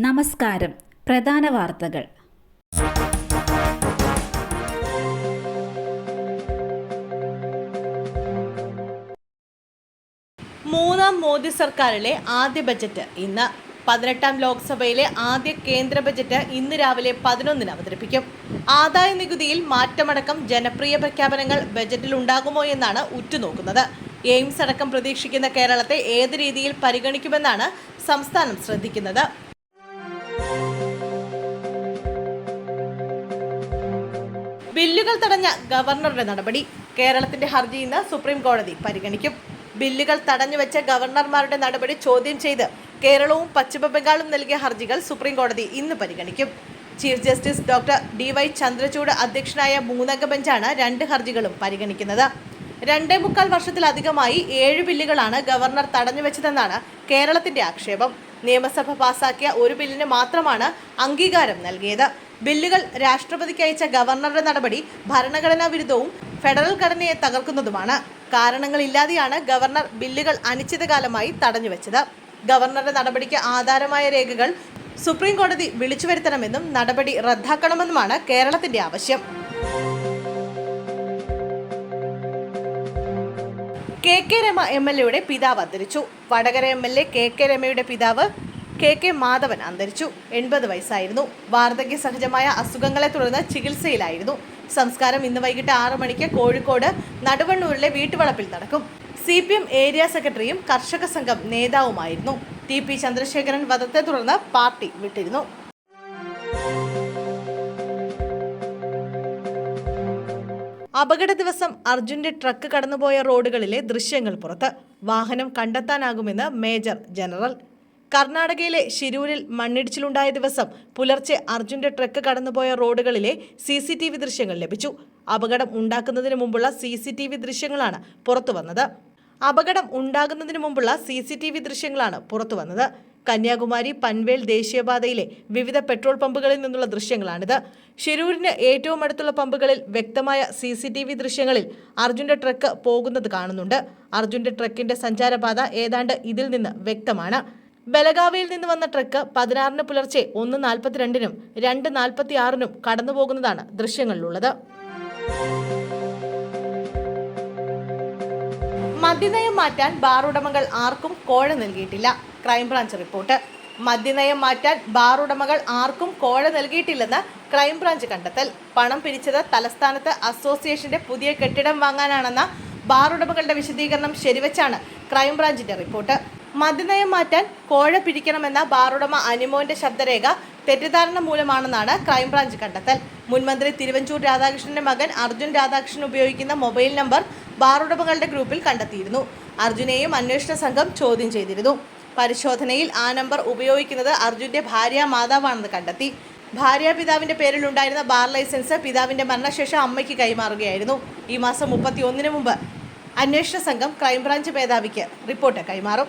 നമസ്കാരം. പ്രധാന വാർത്തകൾ. മൂന്നാം മോദി സർക്കാരിലെ ആദ്യ ബജറ്റ് ഇന്ന്. 18ാം ലോക്സഭയിലെ ആദ്യ കേന്ദ്ര ബജറ്റ് ഇന്ന് രാവിലെ 11-ന് അവതരിപ്പിക്കും. ആദായ നികുതിയിൽ മാറ്റമടക്കം ജനപ്രിയ പ്രഖ്യാപനങ്ങൾ ബജറ്റിൽ ഉണ്ടാകുമോ എന്നാണ് ഉറ്റുനോക്കുന്നത്. എയിംസ് അടക്കം പ്രതീക്ഷിക്കുന്ന കേരളത്തെ ഏത് രീതിയിൽ പരിഗണിക്കുമെന്നാണ് സംസ്ഥാനം ശ്രദ്ധിക്കുന്നത്. ബില്ലുകൾ തടഞ്ഞ ഗവർണറുടെ നടപടി. കേരളത്തിന്റെ ഹർജി ഇന്ന് സുപ്രീം കോടതി പരിഗണിക്കും. ബില്ലുകൾ തടഞ്ഞുവെച്ച ഗവർണർമാരുടെ നടപടി ചോദ്യം ചെയ്ത് കേരളവും പശ്ചിമ ബംഗാളും നൽകിയ ഹർജികൾ സുപ്രീം കോടതി ഇന്ന് പരിഗണിക്കും. Chief justice doctor DY Chandrachud അധ്യക്ഷനായ 3-അംഗ ബെഞ്ചാണ് രണ്ട് ഹർജികളും പരിഗണിക്കുന്നത്. 2.25 വർഷത്തിലധികമായി 7 ബില്ലുകളാണ് ഗവർണർ തടഞ്ഞുവെച്ചതെന്നാണ് കേരളത്തിന്റെ ആക്ഷേപം. നിയമസഭ പാസാക്കിയ ഒരു ബില്ലിന് മാത്രമാണ് അംഗീകാരം നൽകിയത്. ബില്ലുകൾ രാഷ്ട്രപതിക്ക് അയച്ച ഗവർണറുടെ നടപടി ഭരണഘടനാ വിരുദ്ധവും ഫെഡറൽ ഘടനയെ തകർക്കുന്നതുമാണ്. കാരണങ്ങളില്ലാതെയാണ് ഗവർണർ ബില്ലുകൾ അനിശ്ചിതകാലമായി തടഞ്ഞുവെച്ചത്. ഗവർണറുടെ നടപടിക്ക് ആധാരമായ രേഖകൾ സുപ്രീം കോടതി വിളിച്ചു വരുത്തണമെന്നും നടപടി റദ്ദാക്കണമെന്നുമാണ് കേരളത്തിന്റെ ആവശ്യം. KK രമ MLA പിതാവ് അന്തരിച്ചു. വടകര MLA KK രമയുടെ പിതാവ് KK മാധവൻ അന്തരിച്ചു. 80 വയസ്സായിരുന്നു. വാർദ്ധക്യ സഹജമായ അസുഖങ്ങളെ തുടർന്ന് ചികിത്സയിലായിരുന്നു. സംസ്കാരം ഇന്ന് വൈകിട്ട് 6 മണിക്ക് കോഴിക്കോട് നടുവണ്ണൂരിലെ വീട്ടുവളപ്പിൽ നടക്കും. CPM ഏരിയ സെക്രട്ടറിയും കർഷക സംഘം നേതാവുമായിരുന്നു. TP ചന്ദ്രശേഖരൻ വധത്തെ തുടർന്ന് പാർട്ടി വിട്ടിരുന്നു. അപകട ദിവസം അർജുന്റെ ട്രക്ക് കടന്നുപോയ റോഡുകളിലെ ദൃശ്യങ്ങൾ പുറത്ത്. വാഹനം കണ്ടെത്താനാകുമെന്ന് മേജർ ജനറൽ. കർണാടകയിലെ ഷിരൂരിൽ മണ്ണിടിച്ചിലുണ്ടായ ദിവസം പുലർച്ചെ അർജുന്റെ ട്രക്ക് കടന്നുപോയ റോഡുകളിലെ CCTV ദൃശ്യങ്ങൾ ലഭിച്ചു. അപകടം ഉണ്ടാക്കുന്നതിന് മുമ്പുള്ള CCTV ദൃശ്യങ്ങളാണ് പുറത്തുവന്നത്. കന്യാകുമാരി പൻവേൽ ദേശീയപാതയിലെ വിവിധ പെട്രോൾ പമ്പുകളിൽ നിന്നുള്ള ദൃശ്യങ്ങളാണിത്. ഷിരൂരിന് ഏറ്റവും അടുത്തുള്ള പമ്പുകളിൽ വ്യക്തമായ CCTV ദൃശ്യങ്ങളിൽ അർജുന്റെ ട്രക്ക് പോകുന്നത് കാണുന്നുണ്ട്. അർജുന്റെ ട്രക്കിന്റെ സഞ്ചാരപാത ഏതാണ്ട് ഇതിൽ നിന്ന് വ്യക്തമാണ്. ബലഗാവിയിൽ നിന്ന് വന്ന ട്രക്ക് 16-ന് പുലർച്ചെ 1:42-നും 2:46-നും കടന്നുപോകുന്നതാണ് ദൃശ്യങ്ങളിലുള്ളത്. മദ്യനയം മാറ്റാൻ ബാർ ഉടമകൾ ആർക്കും കോഴ നൽകിയിട്ടില്ല. Crime branch report. മദ്യനയം മാറ്റാൻ ബാർ ഉടമകൾ ആർക്കും കോഴ നൽകിയിട്ടില്ലെന്ന് ക്രൈംബ്രാഞ്ച് കണ്ടെത്തൽ. പണം പിരിച്ചത് തലസ്ഥാനത്ത് അസോസിയേഷന്റെ പുതിയ കെട്ടിടം വാങ്ങാനാണെന്ന ബാർ ഉടമകളുടെ വിശദീകരണം ശരിവെച്ചാണ് ക്രൈംബ്രാഞ്ചിന്റെ റിപ്പോർട്ട്. മദ്യനയം മാറ്റാൻ കോഴ പിരിക്കണമെന്ന ബാറുടമ അനിമോന്റെ ശബ്ദരേഖ തെറ്റിദ്ധാരണ മൂലമാണെന്നാണ് ക്രൈംബ്രാഞ്ച് കണ്ടെത്തൽ. മുൻമന്ത്രി തിരുവഞ്ചൂർ രാധാകൃഷ്ണന്റെ മകൻ അർജുൻ രാധാകൃഷ്ണൻ ഉപയോഗിക്കുന്ന മൊബൈൽ നമ്പർ ബാറുടമകളുടെ ഗ്രൂപ്പിൽ കണ്ടെത്തിയിരുന്നു. അർജുനെയും അന്വേഷണ സംഘം ചോദ്യം ചെയ്തിരുന്നു. പരിശോധനയിൽ ആ നമ്പർ ഉപയോഗിക്കുന്നത് അർജുന്റെ ഭാര്യ മാതാവാണെന്ന് കണ്ടെത്തി. ഭാര്യാപിതാവിന്റെ പേരിലുണ്ടായിരുന്ന ബാർ ലൈസൻസ് പിതാവിന്റെ മരണശേഷം അമ്മയ്ക്ക് കൈമാറുകയായിരുന്നു. ഈ മാസം 31-ന് മുമ്പ് അന്വേഷണ സംഘം ക്രൈംബ്രാഞ്ച് മേധാവിക്ക് റിപ്പോർട്ട് കൈമാറും.